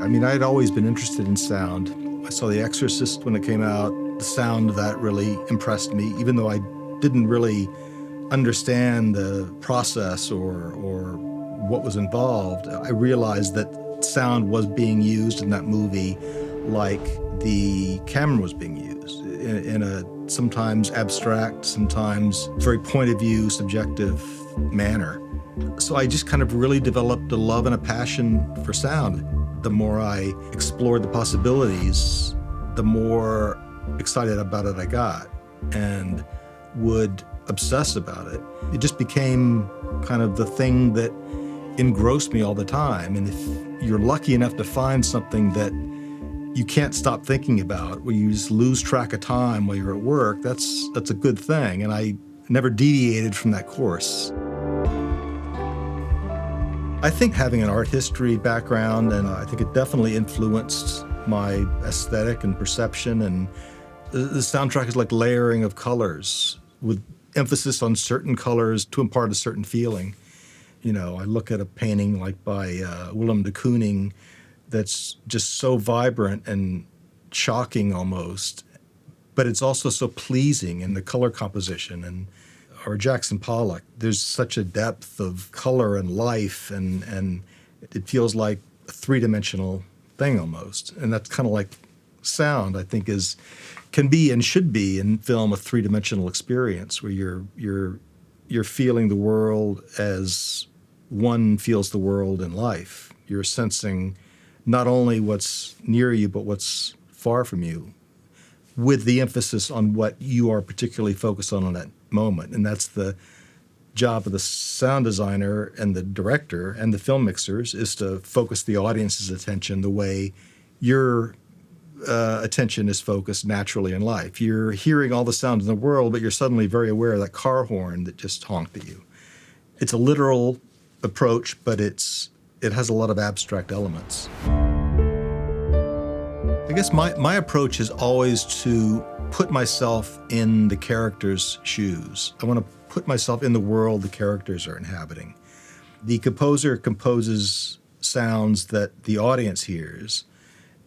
I mean, I'd always been interested in sound. I saw The Exorcist when it came out. The sound of that really impressed me, even though I didn't really understand the process or what was involved. I realized that sound was being used in that movie like the camera was being used in a sometimes abstract, sometimes very point of view, subjective manner. So I just kind of really developed a love and a passion for sound. The more I explored the possibilities, the more excited about it I got and would obsess about it. It just became kind of the thing that engrossed me all the time. And if you're lucky enough to find something that you can't stop thinking about, where you just lose track of time while you're at work, that's a good thing. And I never deviated from that course. I think having an art history background, and I think it definitely influenced my aesthetic and perception. And the soundtrack is like layering of colors with emphasis on certain colors to impart a certain feeling. You know, I look at a painting like by Willem de Kooning that's just so vibrant and shocking almost, but it's also so pleasing in the color composition. Or Jackson Pollock, there's such a depth of color and life, and it feels like a three-dimensional thing almost. And that's kind of like sound, I think, can be and should be in film a three-dimensional experience where you're feeling the world as one feels the world in life. You're sensing not only what's near you, but what's far from you, with the emphasis on what you are particularly focused on that moment. And that's the job of the sound designer and the director and the film mixers, is to focus the audience's attention the way your attention is focused naturally in life. You're hearing all the sounds in the world, but you're suddenly very aware of that car horn that just honked at you. It's a literal approach, but it has a lot of abstract elements. I guess my approach is always to put myself in the character's shoes. I want to put myself in the world the characters are inhabiting. The composer composes sounds that the audience hears,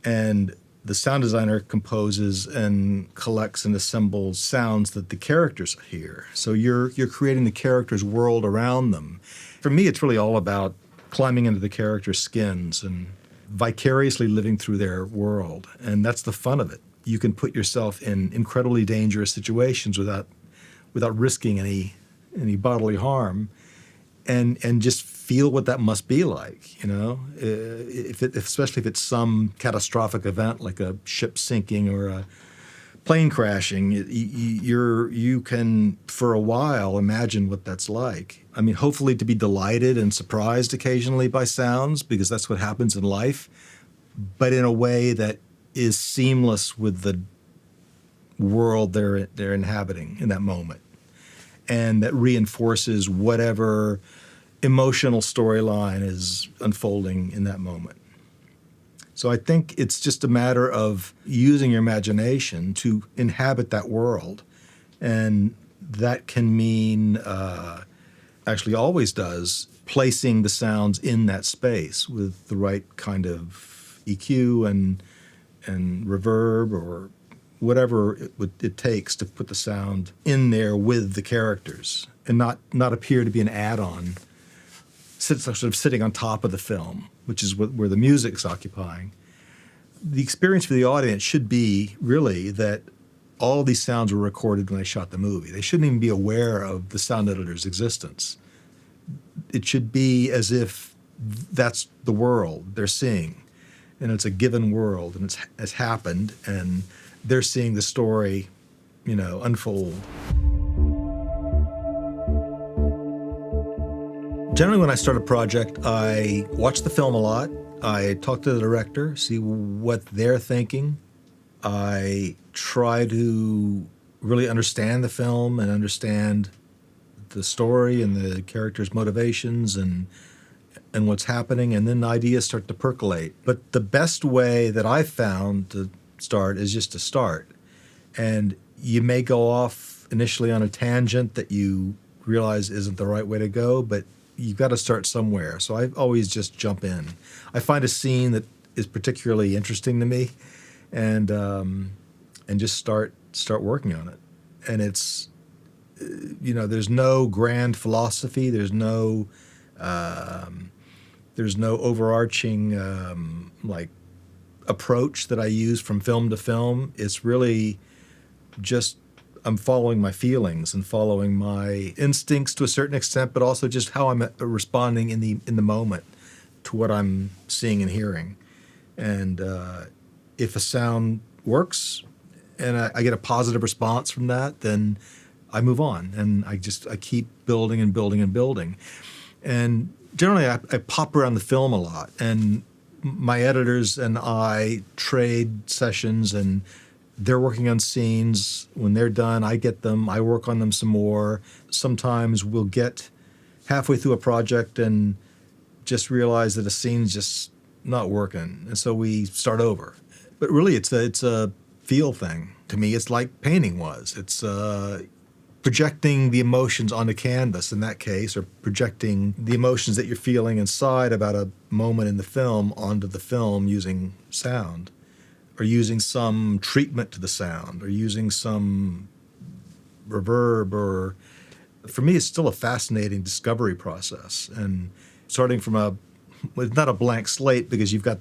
and the sound designer composes and collects and assembles sounds that the characters hear. So you're creating the character's world around them. For me, it's really all about climbing into the character's skins and vicariously living through their world. And that's the fun of it. You can put yourself in incredibly dangerous situations without risking any bodily harm, and just feel what that must be like, you know? Especially if it's some catastrophic event like a ship sinking or a plane crashing, you can, for a while, imagine what that's like. I mean, hopefully to be delighted and surprised occasionally by sounds, because that's what happens in life, but in a way that is seamless with the world they're inhabiting in that moment, and that reinforces whatever emotional storyline is unfolding in that moment. So I think it's just a matter of using your imagination to inhabit that world, and that can mean, actually always does, placing the sounds in that space with the right kind of EQ and reverb or whatever it takes to put the sound in there with the characters, and not appear to be an add-on, sort of sitting on top of the film, which is where the music's occupying. The experience for the audience should be really that all these sounds were recorded when they shot the movie. They shouldn't even be aware of the sound editor's existence. It should be as if that's the world they're seeing, and it's a given world, and it's happened, and they're seeing the story, unfold. Generally, when I start a project, I watch the film a lot. I talk to the director, see what they're thinking. I try to really understand the film and understand the story and the characters' motivations and what's happening, and then ideas start to percolate. But the best way that I've found to start is just to start. And you may go off initially on a tangent that you realize isn't the right way to go, but you've got to start somewhere. So I always just jump in. I find a scene that is particularly interesting to me, and just start working on it. And it's, there's no grand philosophy. There's no overarching like approach that I use from film to film. It's really just I'm following my feelings and following my instincts to a certain extent, but also just how I'm responding in the moment to what I'm seeing and hearing. And if a sound works and I get a positive response from that, then I move on and I keep building and building and building. And generally I pop around the film a lot, and my editors and I trade sessions, and they're working on scenes. When they're done, I get them, I work on them some more. Sometimes we'll get halfway through a project and just realize that a scene's just not working, and so we start over. But really, it's a feel thing. To me, it's like painting was. It's projecting the emotions onto canvas in that case, or projecting the emotions that you're feeling inside about a moment in the film onto the film using sound, or using some treatment to the sound, or using some reverb. Or for me, it's still a fascinating discovery process. And starting from it's not a blank slate because you've got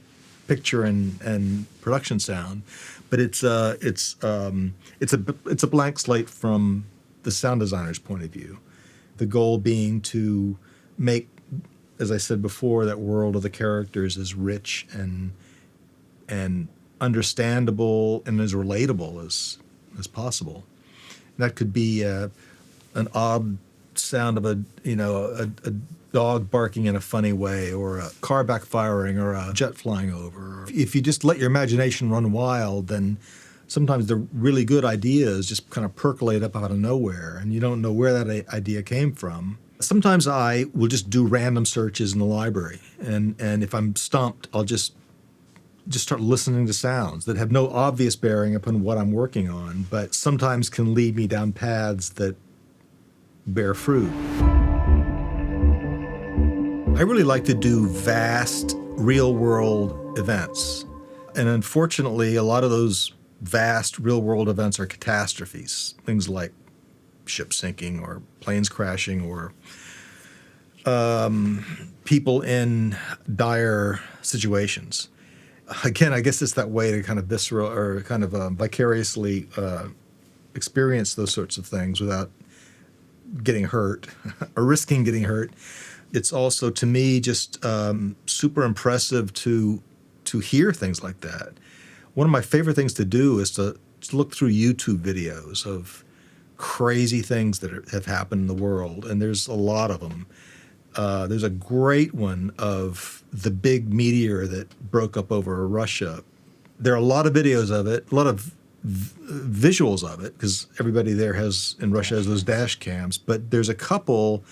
picture and production sound, but it's a blank slate from the sound designer's point of view. The goal being to make, as I said before, that world of the characters as rich and understandable and as relatable as possible. And that could be an odd sound of a dog barking in a funny way, or a car backfiring, or a jet flying over. If you just let your imagination run wild, then sometimes the really good ideas just kind of percolate up out of nowhere, and you don't know where that idea came from. Sometimes I will just do random searches in the library, and if I'm stumped, I'll just start listening to sounds that have no obvious bearing upon what I'm working on, but sometimes can lead me down paths that bear fruit. I really like to do vast, real-world events. And unfortunately, a lot of those vast, real-world events are catastrophes. Things like ships sinking, or planes crashing, or people in dire situations. Again, I guess it's that way to kind of visceral or kind of vicariously experience those sorts of things without getting hurt or risking getting hurt. It's also, to me, just super impressive to hear things like that. One of my favorite things to do is to look through YouTube videos of crazy things that have happened in the world, and there's a lot of them. There's a great one of the big meteor that broke up over Russia. There are a lot of videos of it, a lot of visuals of it, because everybody there in Russia has those dash cams, but there's a couple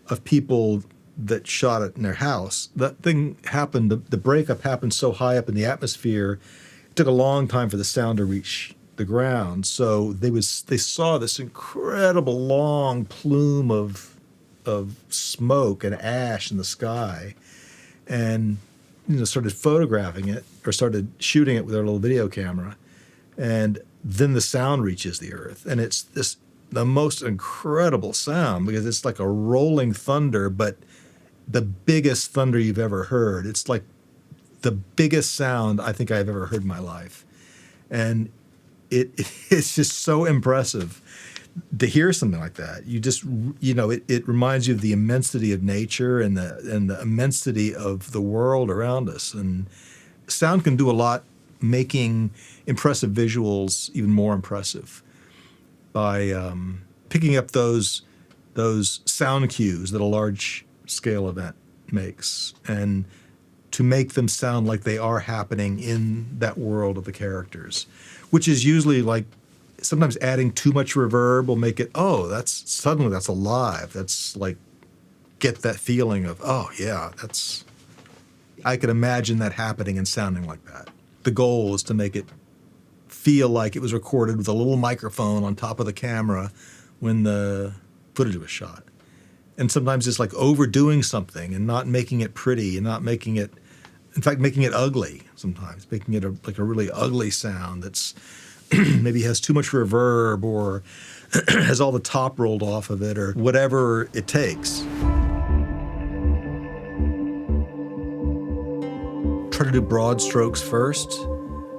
of people that shot it in their house. That thing happened, the breakup happened so high up in the atmosphere, it took a long time for the sound to reach the ground. So they saw this incredible long plume of smoke and ash in the sky, and started photographing it, or started shooting it with their little video camera, and then the sound reaches the earth, and it's the most incredible sound, because it's like a rolling thunder, but the biggest thunder you've ever heard. It's like the biggest sound I think I've ever heard in my life, and it's just so impressive to hear something like that. You just, it reminds you of the immensity of nature and the immensity of the world around us. And sound can do a lot, making impressive visuals even more impressive by picking up those sound cues that a large scale event makes, and to make them sound like they are happening in that world of the characters, which is usually like, sometimes adding too much reverb will make it, that's alive. That's like, get that feeling of, I could imagine that happening and sounding like that. The goal is to make it feel like it was recorded with a little microphone on top of the camera when the footage was shot. And sometimes it's like overdoing something and not making it pretty and not making it In fact, making it ugly sometimes, making it like a really ugly sound that's maybe has too much reverb or has all the top rolled off of it or whatever it takes. Try to do broad strokes first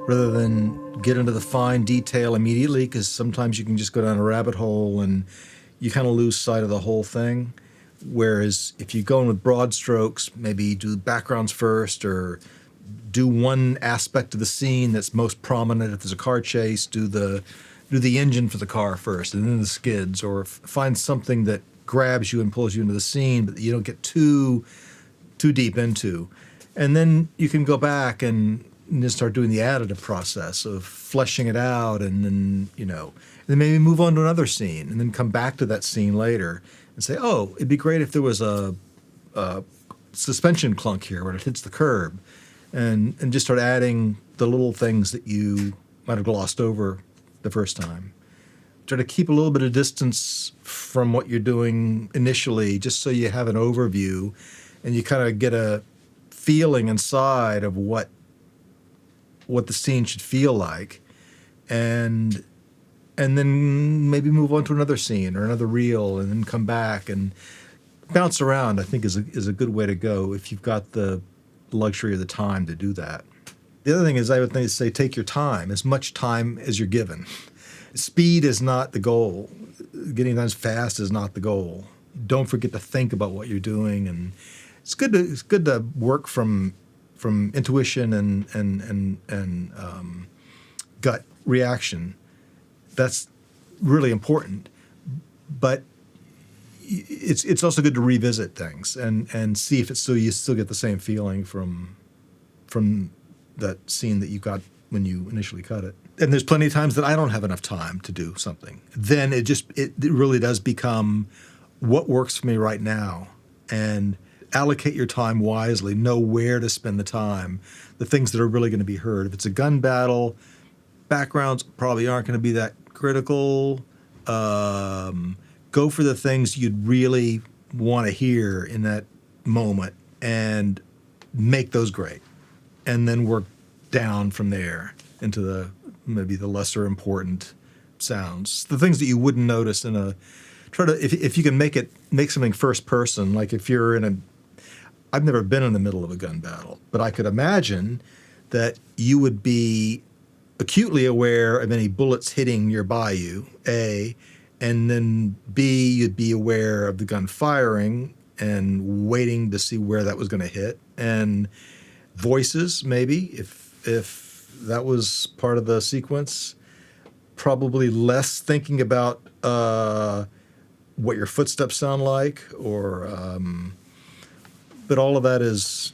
rather than get into the fine detail immediately, because sometimes you can just go down a rabbit hole and you kind of lose sight of the whole thing. Whereas if you go in with broad strokes, maybe do backgrounds first or do one aspect of the scene that's most prominent. If there's a car chase, do the engine for the car first and then the skids, or find something that grabs you and pulls you into the scene but you don't get too deep into. And then you can go back and just start doing the additive process of fleshing it out, and then, then maybe move on to another scene and then come back to that scene later and say, oh, it'd be great if there was a suspension clunk here when it hits the curb, and just start adding the little things that you might have glossed over the first time. Try to keep a little bit of distance from what you're doing initially, just so you have an overview and you kind of get a feeling inside of what the scene should feel like, and then maybe move on to another scene or another reel, and then come back and bounce around. I think is a good way to go if you've got the luxury of the time to do that. The other thing is, I would say take your time, as much time as you're given. Speed is not the goal. Getting done fast is not the goal. Don't forget to think about what you're doing, and it's good to work from intuition and gut reaction. That's really important, but it's also good to revisit things and see if you still get the same feeling from that scene that you got when you initially cut it. And there's plenty of times that I don't have enough time to do something. Then it really does become what works for me right now, and allocate your time wisely. Know where to spend the time, the things that are really going to be heard. If it's a gun battle, backgrounds probably aren't going to be that critical. Go for the things you'd really want to hear in that moment and make those great, and then work down from there into maybe the lesser important sounds, the things that you wouldn't notice in a. Try to if you can make something first person, like if you're in a. I've never been in the middle of a gun battle, but I could imagine that you would be acutely aware of any bullets hitting nearby you, A, and then B, you'd be aware of the gun firing and waiting to see where that was going to hit, and voices maybe, if that was part of the sequence. Probably less thinking about what your footsteps sound like, but all of that is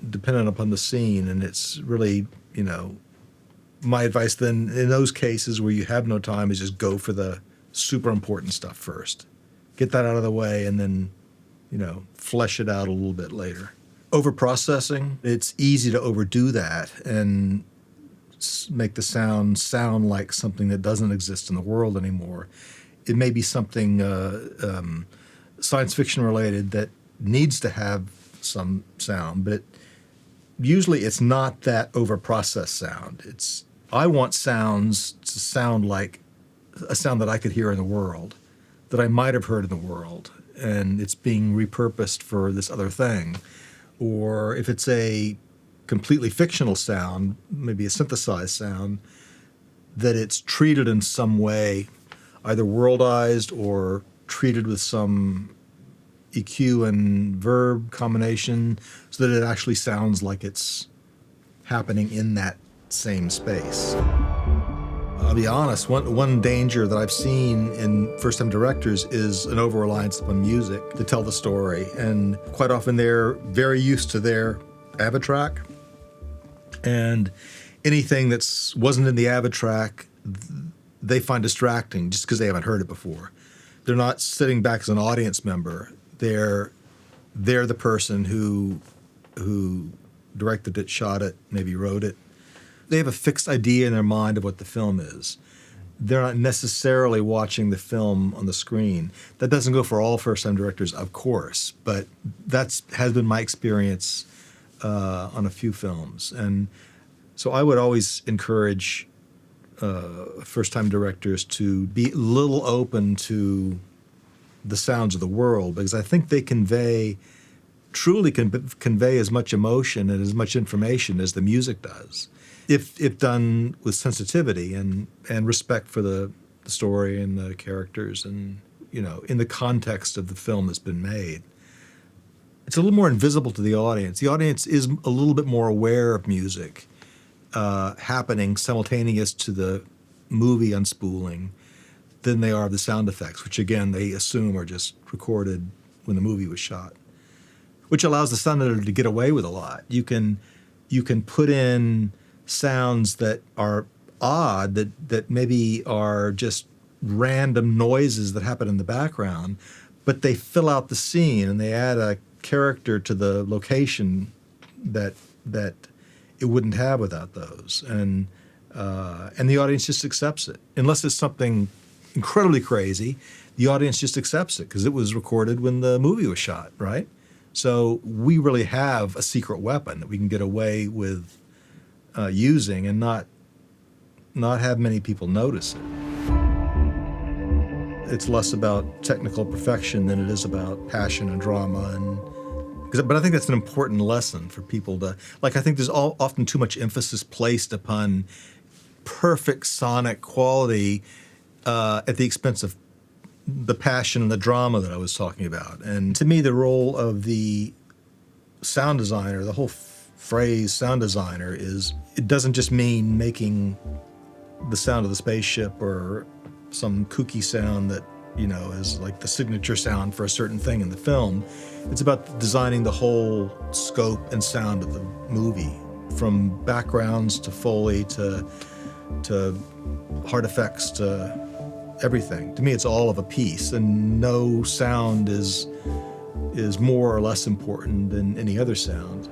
dependent upon the scene, and it's really, my advice then in those cases where you have no time is just go for the super important stuff first. Get that out of the way, and then, flesh it out a little bit later. Over-processing, it's easy to overdo that and make the sound like something that doesn't exist in the world anymore. It may be something science fiction related that needs to have some sound, but usually it's not that over-processed sound. I want sounds to sound like a sound that I could hear in the world, that I might have heard in the world, and it's being repurposed for this other thing. Or if it's a completely fictional sound, maybe a synthesized sound, that it's treated in some way, either worldized or treated with some EQ and verb combination so that it actually sounds like it's happening in that same space. I'll be honest, one danger that I've seen in first-time directors is an over-reliance upon music to tell the story. And quite often they're very used to their Avid track, and anything that wasn't in the Avid track, they find distracting just because they haven't heard it before. They're not sitting back as an audience member. They're the person who directed it, shot it, maybe wrote it. They have a fixed idea in their mind of what the film is. They're not necessarily watching the film on the screen. That doesn't go for all first-time directors, of course, but has been my experience on a few films. And so I would always encourage first-time directors to be a little open to the sounds of the world, because I think they truly convey as much emotion and as much information as the music does, if done with sensitivity and respect for the story and the characters and, in the context of the film that's been made. It's a little more invisible to the audience. The audience is a little bit more aware of music happening simultaneous to the movie unspooling than they are of the sound effects, which again they assume are just recorded when the movie was shot, which allows the sound editor to get away with a lot. You can put in sounds that are odd, that maybe are just random noises that happen in the background, but they fill out the scene and they add a character to the location that it wouldn't have without those. And the audience just accepts it. Unless it's something incredibly crazy, the audience just accepts it because it was recorded when the movie was shot, right? So we really have a secret weapon that we can get away with using and not have many people notice it. It's less about technical perfection than it is about passion and drama. But I think that's an important lesson for people to, I think there's often too much emphasis placed upon perfect sonic quality at the expense of the passion and the drama that I was talking about. And to me, the role of the sound designer, the whole phrase sound designer, it doesn't just mean making the sound of the spaceship or some kooky sound that, is like the signature sound for a certain thing in the film. It's about designing the whole scope and sound of the movie, from backgrounds to Foley to hard effects to everything. To me, it's all of a piece, and no sound is more or less important than any other sound.